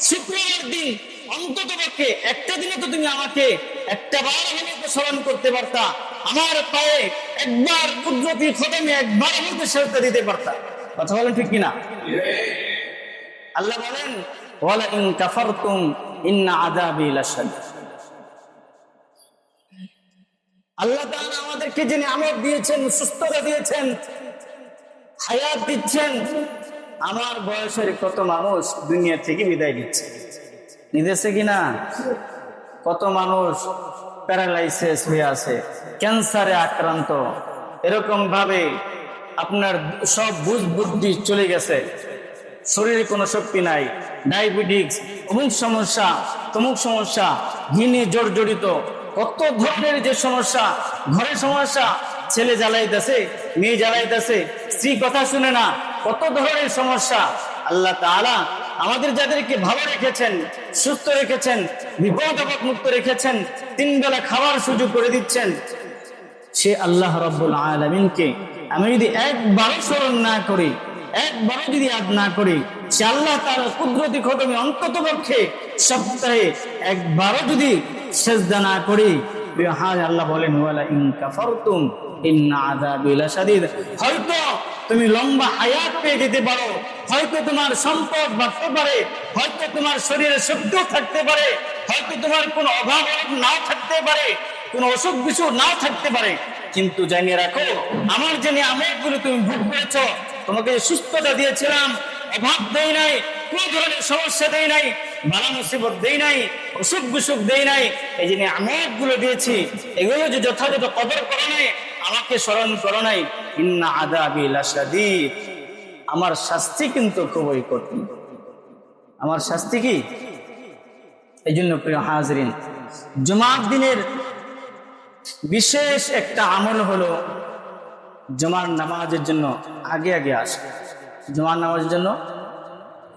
A: শুক্রবার দিন অন্তত পক্ষে একটা দিনে তো তুমি আমাকে একটা বার হলে স্মরণ করতে পারতা, আমার পায়ে একবার কুদরতি খতমে একবার হতে সেজদা দিতে পারতা। কথা বলেন ঠিক কিনা? আল্লাহ বলেন, ওয়ালা ইন কাফারতুম ইন্না আযাবি লাশাদীদ। আল্লাহ তাআলা আমাদেরকে যে নিয়ামত দিয়েছেন, সুস্থতা দিয়েছেন, হায়াত দিচ্ছেন, আমার বয়সের কত মানুষ দুনিয়া থেকে বিদায় দিচ্ছে, নিতেছে কিনা? কত মানুষ প্যারালাইসিস হয়ে আছে, ক্যান্সারে আক্রান্ত, এরকম ভাবে আপনার সব বুঝ বুদ্ধি চলে গেছে, শরীরে কোনো শক্তি নাই, ডায়াবেটিস, অমুক সমস্যা, তমুক সমস্যা, ঘিনে জর্জরিত, কত ধরনের যে সমস্যা, ঘরের সমস্যা, ছেলে জ্বালাইতেছে, মেয়ে জ্বালাইতেছে, স্ত্রী কথা শুনে না, কত ধরনের সমস্যা। আল্লাহ তাআলা আমাদের যাদেরকে ভালো রেখেছেন, সুস্থ রেখেছেন, বিপদ আপদ মুক্ত রেখেছেন, 3 বেলা খাওয়ার সুযোগ করে দিচ্ছেন, সে আল্লাহ রাব্বুল আলামিনকে আমি যদি একবারও স্মরণ না করি, একবারও যদি ইয়াদ না করি, সে আল্লাহ তাআলার কুদরতি খতমে অন্তত পক্ষে সপ্তাহে একবারও যদি সেজদা না করি, আল্লাহ বলেন, ওয়ালা ইন কাফারতুম ইন্না আযাবি লাশাদীদ। হয়তো তুমি লম্বা হায়াত পেয়ে যেতে পারো, হয়তো তোমার সম্পদ বাড়তে পারে, হয়তো তোমার শরীরে শক্তিও থাকতে পারে, হয়তো তোমার কোনো অভাব নাও থাকতে পারে, কোনো অসুখ বিসুখ নাও থাকতে পারে, কিন্তু জানিয়ে রাখো, আমার যে নিয়ামতগুলো তুমি ভোগ করেছো, তোমাকে সুস্থতা দিয়েছিলাম, অভাব দেই নাই, কোন ধরনের সমস্যা দেই নাই, বালা মুসিবত দেই নাই, অসুখ বিসুখ দেই নাই, এই যে নিয়ামতগুলো দিয়েছি, এগুলো যে যথাযথ কদর করো নাই, আমাকে স্মরণ করো নাই, ইন্না আযাবি লাশাদীদ, আমার শাস্তি কিন্তু খুবই কঠিন। আমার শাস্তি কি? এই জন্য প্রিয় হাজরিন, জুমার দিনের বিশেষ একটা আমল হলো জুমার নামাজের জন্য আগে আগে আসে। জুমার নামাজের জন্য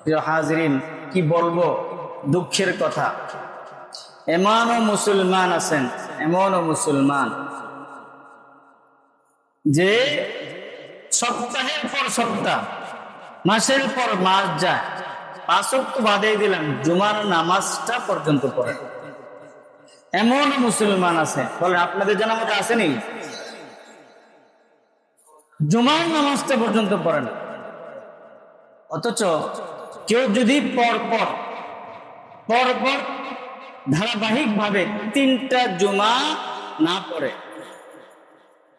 A: প্রিয় হাজরিন, কি বলবো, দুঃখের কথা, এমনও মুসলমান আছেন, এমনও মুসলমান যে সপ্তাহের পর সপ্তাহ, মাসের পর মাস যায়, 5 ওয়াক্ত বাদে দিলাম, জুমার নামাজটা পর্যন্ত পড়ে, এমন মুসলমান আছে। বলেন, আপনাদের জানা মতো আসেনি? জুমার নামাজটা পর্যন্ত পড়ে না। অথচ কেউ যদি পরপর ধারাবাহিক ভাবে 3টা জুমা না পড়ে,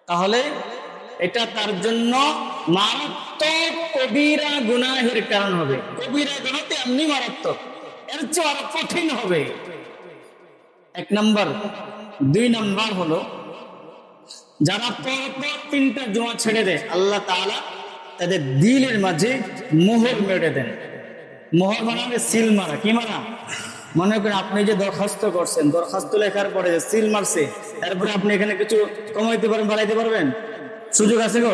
A: তাহলে এটা তার জন্য মারাত্মক কবিরা গুনাহের কারণ হবে। কবিরা গুনাহতে এমনি মারাত্মক, এর চেয়ে আরো কঠিন হবে। 1 নম্বর। 2 নম্বর হলো, যারা পরপর 3টা জুমা ছেড়ে দেয়, আল্লাহ তাআলা তাদের দিলের মাঝে মোহর মেরে দেন। মোহর মানে সিল মারা। কি মারা? মনে করেন আপনি যে দরখাস্ত করছেন, দরখাস্ত লেখার পরে যে সিল মারছে, তারপরে আপনি এখানে কিছু কমাইতে পারেন, বাড়াইতে পারবেন? সুযোগ আছে গো?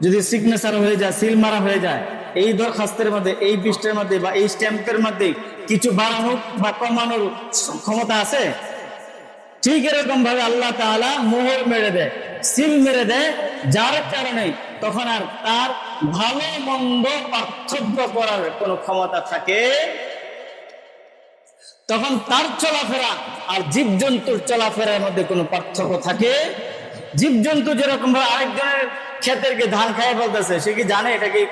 A: যদি সিগনেচার হয়ে যায়, সিল মারা হয়ে যায়, এই দরখাস্তের মধ্যে, এই পৃষ্ঠার মধ্যে বা এই স্ট্যাম্পের মধ্যে কিছু বাড়ানোর বা কমানোর ক্ষমতা আছে? ঠিক এরকম ভাবে আল্লাহ তাআলা মোহর মেরে দেয়, সিল মেরে দেয়, যার কারণে তখন আর তার ভালো মন্দ পার্থক্য করার কোনো ক্ষমতা থাকে, তখন তার চলাফেরা আর জীবজন্তুর চলাফেরার মধ্যে কোনো পার্থক্য থাকে? জীবজন্তু যেরকম ভাবে আরেকজনের ক্ষেতের গিয়ে ধান খাইয়ে ফেলতেছে, সে কি জানে এটা কি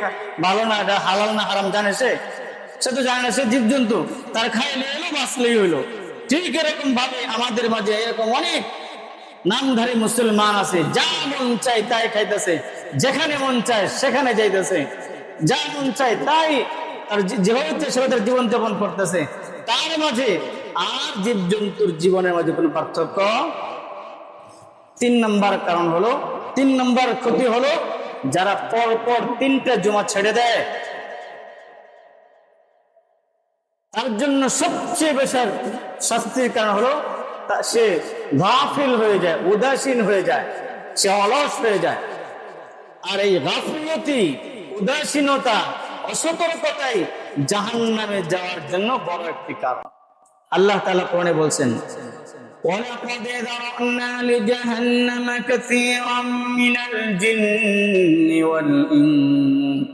A: ভালো না, এটা হালাল না হারাম জানে? সে তো জানে না, সে জীবজন্তু, তার খাইলে এলো বাঁচলেই হইলো। ঠিক এরকম ভাবে আমাদের মাঝে এরকম অনেক নামধারী মুসলমান আছে, যা মন চায় তাই খাইতেছে, যেখানে মন চায় সেখানে যাইতেছে, যা মন চায় তাই আর যেভাবে সেভাবে তার জীবন যাপন করতেছে। তার মাঝে আর জীবজন্তুর জীবনের মাঝে কোনো পার্থক্য? 3 নম্বর কারণ হলো, 3 নম্বর ক্ষতি হলো, যারা পর পর 3টা জুমা ছেড়ে দেয়, তার জন্য সবচেয়ে বেশি শাস্তির কারণ হলো সে গাফিল হয়ে যায়, উদাসীন হয়ে যায়, সে অলস হয়ে যায়। আর এই গাফিলতি, উদাসীনতা, অসতর্কতাই জাহান্নামে যাওয়ার জন্য বড় একটি কারণ। আল্লাহ তাআলা কোরআনে বলছেন, وَلَقَدْ ذَرَأْنَا لِجَهَنَّمَ كَثِيرًا مِنَ الْجِنِّ وَالْإِنسِ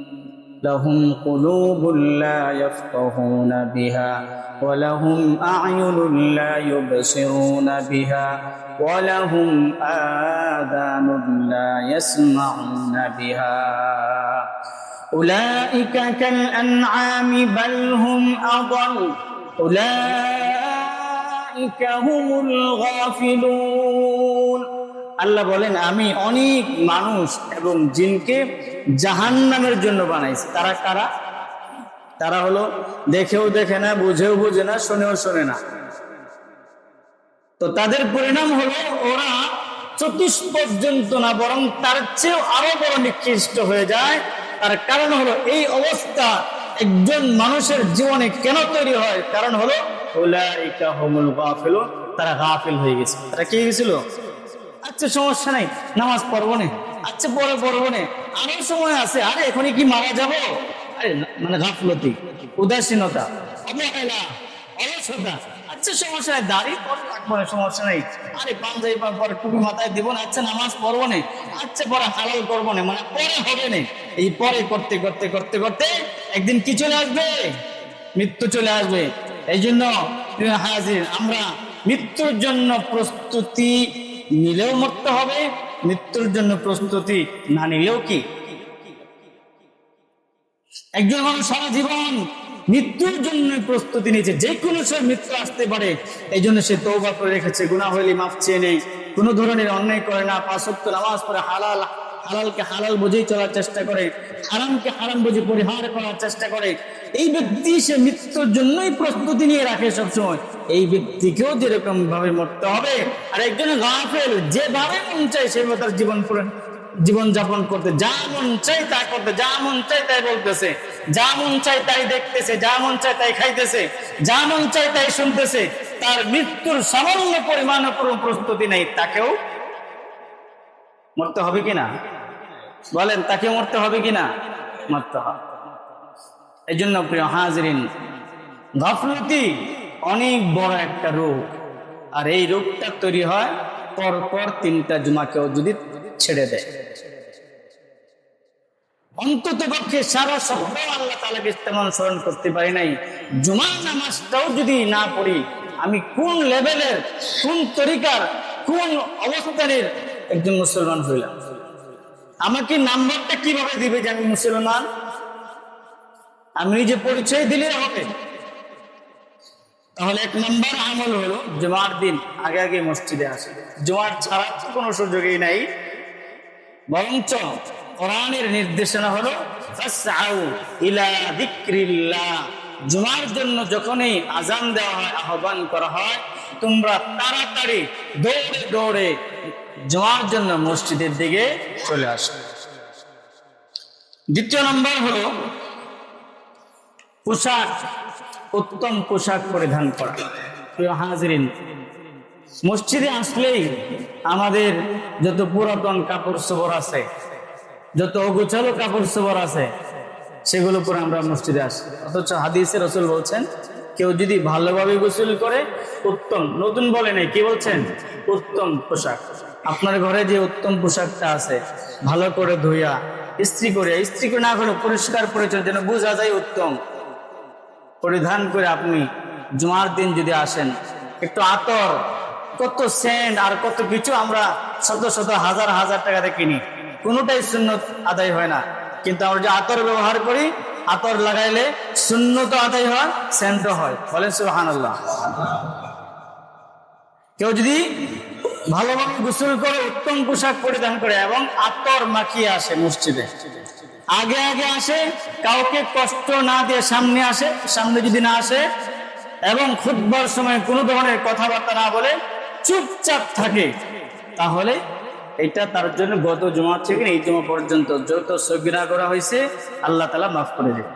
A: لَهُمْ قُلُوبٌ لَّا يَفْقَهُونَ بِهَا وَلَهُمْ أَعْيُنٌ لَّا يُبْصِرُونَ بِهَا وَلَهُمْ آذَانٌ لَّا يَسْمَعُونَ بِهَا أُولَٰئِكَ كَالْأَنْعَامِ بَلْ هُمْ أَضَلُّ أُولَٰئِكَ هُمُ الْغَافِلُونَ। আল্লাহ বলেন, আমি অনেক মানুষ এবং জিনকে জাহান্নামের জন্য বানাইছি। তারা কারা? তারা হলো দেখেও দেখে না, বুঝেও বুঝে না, শুনেও শোনে না। তো তাদের পরিণাম হলো ওরা চতুষ্পর্যন্ত না, বরং তার চেয়েও আরো বড় নিকৃষ্ট হয়ে যায়। তার কারণ হলো এই অবস্থা একজন মানুষের জীবনে কেন তৈরি হয়? কারণ হলো উলাইকা হুমুল গাফিলুন, তারা গাফিল হয়ে গেছে। তারা কি গেছিল? আচ্ছা সমস্যা নাই, নামাজ পড়বো না, আচ্ছা পরে পড়বো না, আরো সময় আছে, আরে এখনই কি মারা যাবো? আরে মানে গাফলতি, উদাসীনতা, অবহেলা, অলসতা। আচ্ছা সমস্যা নাই, দাড়ি পরে রাখবো না, সমস্যা নাই, আরে পাঞ্জাবি পরে টুপি মাথায় দিব না, আচ্ছা নামাজ পড়বো না, আচ্ছা পরে হালাল করবো না, মানে পরে হবে না। এই পরে করতে করতে করতে করতে একদিন কি চলে আসবে? মৃত্যু চলে আসবে। এই জন্য হাজির, আমরা মৃত্যুর জন্য প্রস্তুতি নিলেও মরতে হবে, মৃত্যুর জন্য প্রস্তুতি না নিলেও কি? একজন মানুষ সারা জীবন মৃত্যুর জন্য প্রস্তুতি নিয়েছে, যে কোনো সময় মৃত্যু আসতে পারে। এই জন্য সে তওবা করে রেখেছে, গুনাহ হইলে মাফ চেয়ে নেই, কোনো ধরনের অন্যায় করে না, 5 ওয়াক্ত নামাজ পড়ে, হালালকে হালাল বুঝেই চলার চেষ্টা করে, হারামকে হারাম বুঝে পরিহার করার চেষ্টা করে। এই ব্যক্তি সে মৃত্যুর জন্যই প্রস্তুতি নিয়ে রাখে সবসময়। এই ব্যক্তিকেও যেরকম ভাবে মরতে হবে। আর একজন গাফেল যেভাবে মন চায় সেভাবে তার জীবন যাপন করতে, যা মন চাই তা করতে, যা মন চাই তাই বলতেছে, যা মন চাই তাই দেখতেছে, যা মন চাই তাই খাইতেছে, যা মন চাই তাই শুনতেছে, তার মৃত্যুর সামান্য পরিমাণও কোনো প্রস্তুতি নেই। তাকেও মরতে হবে কিনা? বলেন, তাকে মরতে হবে কিনা? মরতে হবে। এই জন্য প্রিয় হাজিরিন, গাফলতি অনেক বড় একটা রোগ। আর এই রোগটা তৈরি হয় পরপর 3টা জুমাকেও যদি ছেড়ে দেয়। অন্তত পক্ষে সারা সপ্তাহ আল্লাহ তাআলাকে তেমন স্মরণ করতে পারি নাই, জুমার নামাজটাও যদি না পড়ি, আমি কোন লেভেলের, কোন তরিকার, কোন অবস্থানের একজন মুসলমান হইলাম? আমাকে নাম্বারটা কিভাবে দিবে যে আমি মুসলমান? আমি নিজে পরিচয় দিলে হবে? তাহলে 1 নম্বর আমল হলো জুমার দিন আগে আগে মসজিদে আসে। জুমার ছাড়া তো কোনো সুযোগই নাই, বরঞ্চ কোরআনের নির্দেশনা হলো ফাসআউ ইলা যিকরিল্লাহ। জুমার জন্য যখনই আজান দেওয়া হয়, আহ্বান করা হয়, তোমরা তাড়াতাড়ি দৌড়ে দৌড়ে জুমার জন্য মসজিদের দিকে চলে আসো। 2 নম্বর হলো পোশাক, উত্তম পোশাক পরিধান করা। প্রিয় হাজিরিন, মসজিদে আসলেই আমাদের যত পুরাতন কাপড় চোপড় আছে, যত অগোছালো কাপড় চোপড় আছে, সেগুলো পরে আমরা মসজিদে আসি। অথচ হাদিসে রাসূল বলছেন, কেউ যদি ভালোভাবে গোসল করে উত্তম, নতুন বলে নেই, কি বলছেন? উত্তম পোশাক। আপনার ঘরে যে উত্তম পোশাকটা আছে ভালো করে ধুইয়া ইস্ত্রি করে না করে পরিষ্কার পরিচ্ছন্ন যেন বোঝা যায় উত্তম পরিধান করে আপনি জুমার দিন যদি আসেন, একটু আতর, কত সেন্ট আর কত কিছু আমরা শত শত হাজার হাজার টাকাতে কিনি, কোনোটাই সুন্নত আদায় হয় না। কিন্তু আমরা যে আতর ব্যবহার করি, আতর লাগাইলে সুন্নত আদায় হয়, সেন্টও হয়। বলেন সুবহানাল্লাহ। কেউ যদি ভালোভাবে গোসল করে উত্তম পোশাক পরিধান করে এবং আতর মাখিয়ে আসে মসজিদে, আগে আগে আসে, কাউকে কষ্ট না দিয়ে সামনে আসে, সামনে যদি না আসে এবং খুতবার সময় কোনো ধরনের কথাবার্তা না বলে চুপচাপ থাকে, তাহলে এটা তার জন্য গত জুমা থেকে এই জুমা পর্যন্ত যত সগীরা করা হয়েছে আল্লাহ তাআলা মাফ করে দেবে।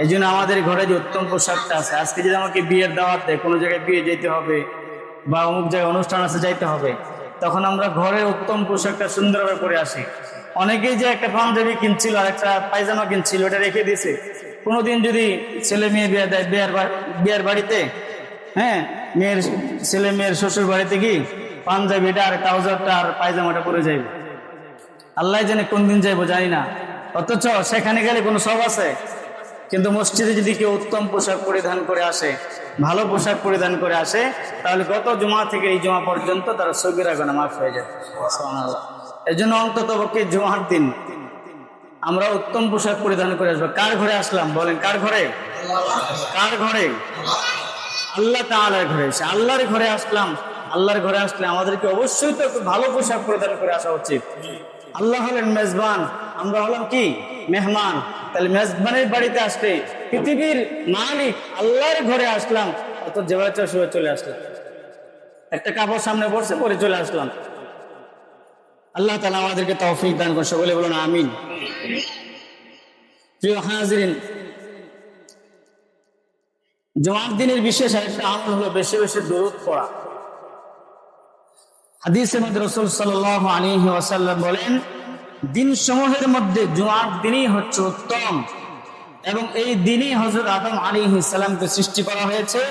A: এই জন্য আমাদের ঘরে যে উত্তম পোশাকটা আছে, আজকে যদি আমাকে বিয়ের দাওয়াত দেয়, কোনো জায়গায় বিয়ে যেতে হবে বা অমুক জায়গায় অনুষ্ঠান আছে যাইতে হবে, তখন আমরা ঘরে উত্তম পোশাকটা সুন্দরভাবে পরে আসি। অনেকেই যে একটা পাঞ্জাবি কিনছিল আর একটা পায়জামা কিনছিল, ওটা রেখে দিয়েছে। কোনোদিন যদি ছেলে মেয়ে বিয়ে দেয় বিয়ের বাড়িতে, হ্যাঁ, ছেলে মেয়ের শ্বশুর বাড়িতে কি পাঞ্জাবিটা আর ট্রাউজারটা আর পায়জামাটা পরে যাইবে, আল্লাহ জানে কোন দিন যাইবো জানি না। অথচ সেখানে গেলে কোনো সব আছে, কিন্তু মসজিদে যদি কেউ উত্তম পোশাক পরিধান করে আসে, ভালো পোশাক পরিধান করে আসে, তাহলে গত জুমা থেকে এই জুমা পর্যন্ত তারা সগীরা গুনাহ মাফ হয়ে যায়। সুবহানাল্লাহ। এই জন্য অন্তত পক্ষে জুমার দিন আমরা উত্তম পোশাক পরিধান করে আসবো। কার ঘরে আসলাম বলেন? কার ঘরে? কার ঘরে? আল্লাহ তাআলার ঘরে। আল্লাহর ঘরে আসলাম। আল্লাহর ঘরে আসলে আমাদেরকে অবশ্যই তো একটু ভালো পোশাক পরিধান করে আসা উচিত। আল্লাহ হলেন মেজবান, আমরা হলাম কি? মেহমান। তাহলে মেজবানের বাড়িতে আসলে পৃথিবীর মালিক আল্লাহর ঘরে আসলাম, অত যেভাবে শুয়ে চলে আসলাম, একটা কাপড় সামনে পড়ছে পরে চলে আসলাম। আল্লাহ তাআলা আমাদেরকে তৌফিক দান করুন, সকলে বলুন আমিন। প্রিয় হাজিরিন, জুমার দিনের বিশেষ একটা আমল হলো বেশি বেশি দরুদ পড়া। হাদিসের মধ্যে রাসূল সাল্লাল্লাহু আলাইহি ওয়াসাল্লাম বলেন, দিন সমূহের মধ্যে জুমার দিনই হচ্ছে উত্তম, এবং এই দিনেই হযরত আদম আলাইহিস সালামকে সৃষ্টি করা হয়েছে,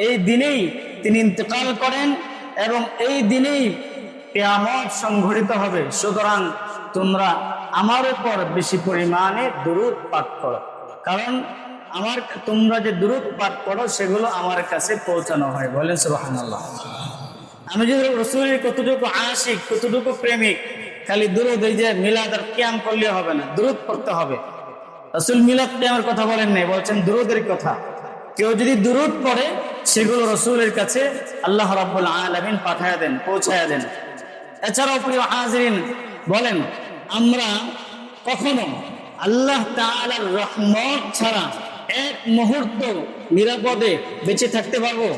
A: এই দিনেই তিনি ইন্তেকাল করেন এবং এই দিনেই কিয়ামত সংঘটিত হবে। সুতরাং তোমরা আমার উপর বেশি পরিমাণে দরুদ পাঠ করো, কারণ তোমরা যে দরুদ পাঠ করো সেগুলো আমার কাছে পৌঁছানো হয়। বলেন সুবহানাল্লাহ। আমি যদি রাসূলের কতটুকু আশিক, কতটুকু প্রেমিক, খালি দরুদ, এই যে মিলাদ আর কিয়াম করলে হবে না, দরুদ পড়তে হবে। রাসূল মিলাদ কিয়ামের কথা বলেন নাই, বলছেন দরুদের কথা। কেউ যদি দরুদ পড়ে সেগুলো রাসূলের কাছে আল্লাহ রাব্বুল আলামিন পাঠায়া দেন, পৌঁছায়া দেন। এছাড়াও প্রিয় হাজিরিন, বলেন আমরা কখনো আল্লাহ তাআলার রহমত ছাড়া এক মুহূর্ত নিরাপদে বেঁচে থাকতে পারবো?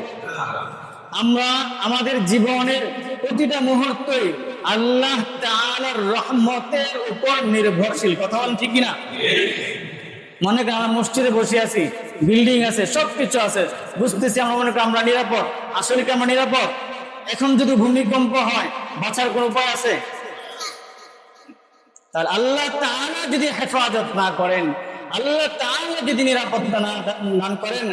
A: আমরা আমাদের জীবনের প্রতিটা মুহূর্তই আল্লাহ তাআলার রহমতের উপর নির্ভরশীল। কথা বলেন ঠিক কিনা? মনে করেন আমরা মসজিদে বসে আছি, বিল্ডিং আছে, সবকিছু আছে, বুঝতেছি আমরা মনে করি আমরা নিরাপদ। আসলে কি আমরা নিরাপদ? এখন যদি ভূমিকম্প হয় বাঁচার কোন উপায় আছে? তাহলে আল্লাহ তাআলা যদি হেফাজত না করেন, আল্লাহ তাআলা যদি নিরাপত্তা না দান করেন,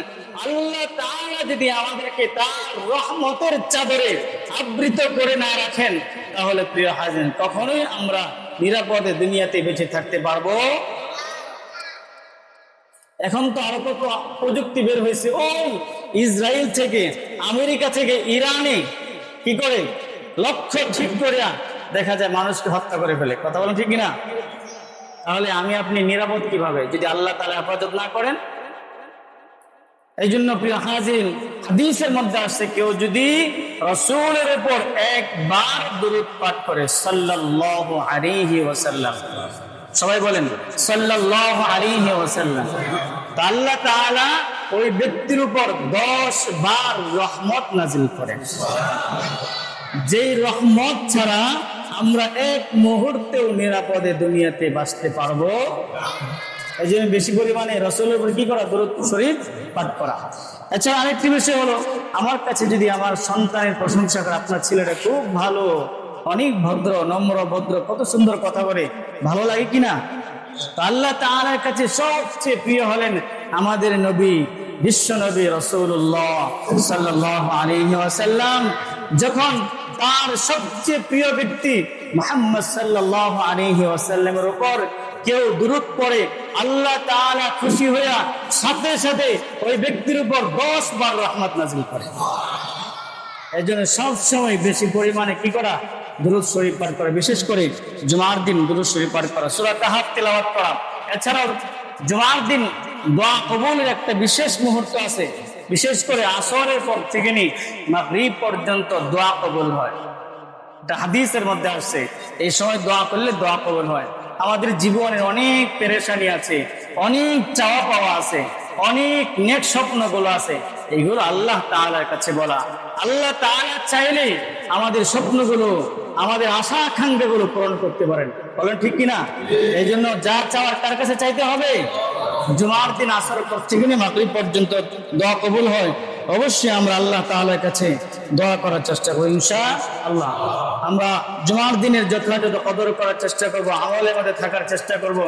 A: আল্লাহ তাআলা যদি আমাদেরকে তার রহমতের চাদরে আবৃত করে না রাখেন, তাহলে প্রিয় হাজির কখনোই আমরা নিরাপদে দুনিয়াতে বেঁচে থাকতে পারবো। এখন তো আরো কত প্রযুক্তি বের হয়েছে, ইসরায়েল থেকে, আমেরিকা থেকে, ইরানে কি করে লক্ষ্য ঠিক করে দেখা যায় মানুষকে হত্যা করে ফেলে। কথা বলেন ঠিক কিনা? তাহলে আমি আপনি নিরাপদ কিভাবে যদি আল্লাহ তাআলা হেফাজত না করেন? এই জন্য প্রিয় হাজির, হাদিসের মধ্যে আসছে কেউ যদি রাসূলের উপর একবার দরুদ পাঠ করে সাল্লাল্লাহু আলাইহি ওয়াসাল্লাম, সবাই বলেন সাল্লাল্লাহু আলাইহি ওয়াসাল্লাম, তো আল্লাহ তাআলা ওই ব্যক্তির উপর 10 বার রহমত নাজিল করেন, যেই রহমত ছাড়া আমরা এক মুহূর্তেও নিরাপদে দুনিয়াতে বাঁচতে পারবো। এই জন্য বেশি পরিমাণে রাসূলের উপর কি করা? দরুদ শরীফ পাঠ করা। আচ্ছা, আরেকটি বিষয় হলো, আমার কাছে যদি আমার সন্তানের প্রশংসা করে, আপনার ছেলেটা খুব ভালো, অনেক ভদ্র, নম্র, ভদ্র, কত সুন্দর কথা বলে, ভালো লাগে কিনা? তো আল্লাহ তাআলার কাছে সবচেয়ে প্রিয় হলেন আমাদের নবী বিশ্বনবী রাসূলুল্লাহ সাল্লাল্লাহু আলাইহি ওয়াসাল্লাম যখন তার সবচেয়ে প্রিয় ব্যক্তি মুহাম্মদ সাল্লাল্লাহু আলাইহি ওয়াসাল্লামের উপর কেউ দুরূদ পড়ে, আল্লাহ তাআলা খুশি হইয়া সাথে সাথে ওই ব্যক্তির উপর 10 বার রহমত নাযিল করে। এজন্য সব সময় বেশি পরিমাণে কি করা, দুরূদ শরীফ পাঠ করা, বিশেষ করে জুমার দিন দুরূদ শরীফ পাঠ করা, সূরা কাহফ তেলাওয়াত করা। এছাড়াও জুমার দিন দোয়া কবুলের একটা বিশেষ মুহূর্ত আছে, বিশেষ করে আসরের পর থেকে নিয়ে মাগরিব পর্যন্ত দোয়া কবুল হয়। এটা হাদিসের মধ্যে আসছে, এই সময় দোয়া করলে দোয়া কবুল হয়। আমাদের জীবনে অনেক পেরেশানি আছে, অনেক চাওয়া পাওয়া আছে, অনেক নেক স্বপ্নগুলো আছে, এইগুলো আল্লাহ তাআলার কাছে বলা। আল্লাহ তাআলা চাইলে আমাদের স্বপ্নগুলো, আমাদের আশা আকাঙ্ক্ষাগুলো পূরণ করতে পারেন। বলেন ঠিক কিনা? এই জন্য যা চাওয়ার কার কাছে চাইতে হবে? জুমার দিন আসর পর থেকে মাগরিব পর্যন্ত দোয়া কবুল হয়। অবশ্যই আমরা আল্লাহ তাআলার কাছে দোয়া করার চেষ্টা করব ইনশাআল্লাহ। আমরা জুমার দিনের যথাযথ কদর করার চেষ্টা করব, আমলের মধ্যে থাকার চেষ্টা করব,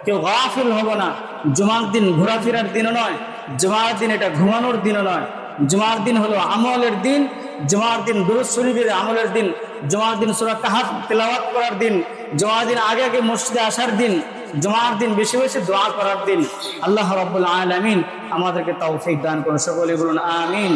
A: কেউ গাফিল হব না। জুমার দিন ঘোরাফেরার দিনও নয়, জুমার দিন এটা ঘুমানোর দিনও নয়। জুমার দিন হলো আমলের দিন, জুমার দিন দুরূদ শরীফের আমলের দিন, জুমার দিন সূরা কাহফ তেলাওয়াত করার দিন, জুমার দিন আগে আগে মসজিদে আসার দিন, জুমার দিন বেশি বেশি দোয়া করার দিন। আল্লাহ রাব্বুল আলামিন আমাদেরকে তৌফিক দান করুন, সকলে বলুন আমিন।